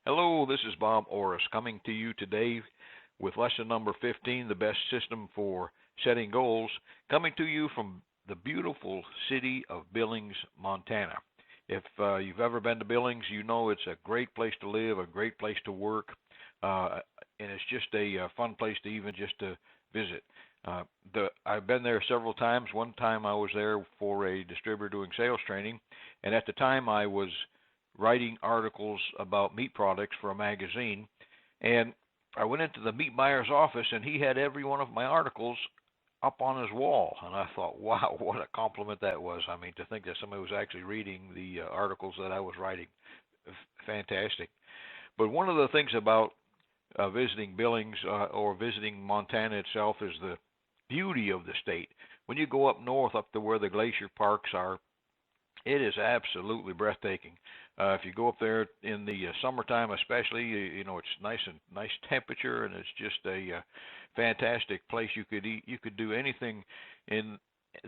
Hello, this is Bob Oros coming to you today with lesson number 15, the best system for setting goals, coming to you from the beautiful city of Billings, Montana. If you've ever been to Billings, you know it's a great place to live, a great place to work, and it's just a fun place to even just to visit. I've been there several times. One time I was there for a distributor doing sales training, and at the time I was writing articles about meat products for a magazine, and I went into the meat buyer's office and he had every one of my articles up on his wall, and I thought, wow, what a compliment that was. I mean, to think that somebody was actually reading the articles that I was writing. Fantastic. But one of the things about visiting Billings or visiting Montana itself is the beauty of the state. When you go up north, up to where the glacier parks are, it is absolutely breathtaking. If you go up there in the summertime, especially, you know it's nice temperature, and it's just a fantastic place. You could do anything in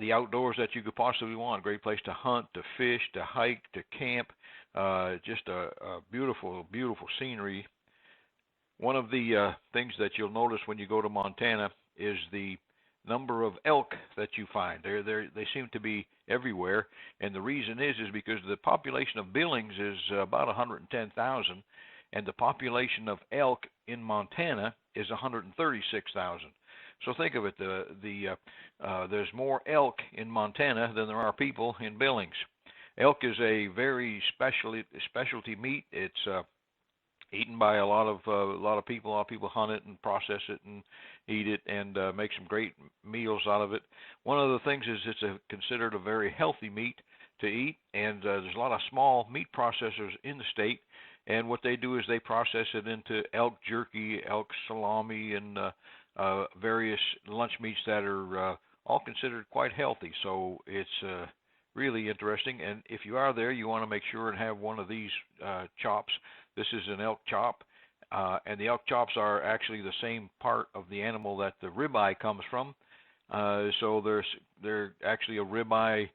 the outdoors that you could possibly want. Great place to hunt, to fish, to hike, to camp. Just a beautiful, beautiful scenery. One of the things that you'll notice when you go to Montana is the number of elk that you find. They seem to be everywhere, and the reason is because the population of Billings is about 110,000, and the population of elk in Montana is 136,000. So think of it, there's more elk in Montana than there are people in Billings. Elk is a very specialty meat. It's eaten by a lot of people. A lot of people hunt it and process it and eat it and make some great meals out of it. One of the things is it's considered a very healthy meat to eat, and there's a lot of small meat processors in the state, and what they do is they process it into elk jerky, elk salami, and various lunch meats that are all considered quite healthy. So it's really interesting, and if you are there, you want to make sure and have one of these chops. This is an elk chop, and the elk chops are actually the same part of the animal that the ribeye comes from. So they're actually a ribeye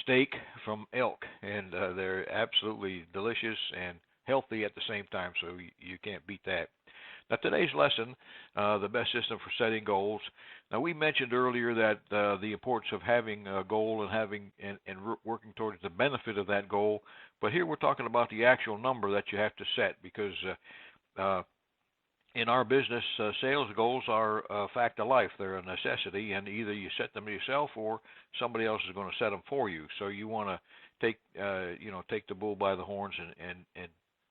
steak from elk, and they're absolutely delicious and healthy at the same time, so you can't beat that. Now, today's lesson, the best system for setting goals. Now, we mentioned earlier that the importance of having a goal and working towards the benefit of that goal. But here we're talking about the actual number that you have to set, because in our business, sales goals are a fact of life. They're a necessity, and either you set them yourself or somebody else is going to set them for you. So you want to take the bull by the horns and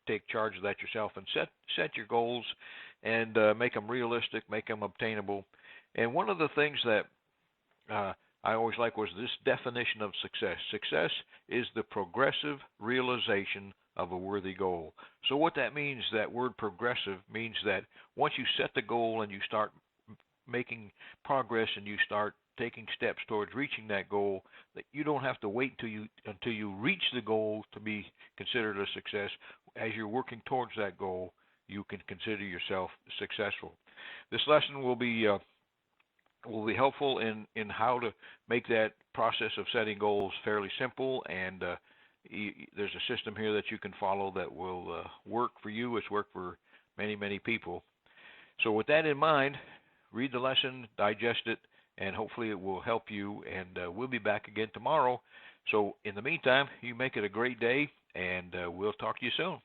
take charge of that yourself, and set your goals and make them realistic, make them obtainable. And one of the things that I always like was this definition of success. Success is the progressive realization of a worthy goal. So what that means, that word progressive, means that once you set the goal and you start making progress and you start taking steps towards reaching that goal, that you don't have to wait until you reach the goal to be considered a success. As you're working towards that goal, you can consider yourself successful. This lesson will be helpful in how to make that process of setting goals fairly simple, and there's a system here that you can follow that will work for you. It's worked for many, many people. So with that in mind, read the lesson, digest it, and hopefully it will help you, and we'll be back again tomorrow. So in the meantime, you make it a great day, and we'll talk to you soon.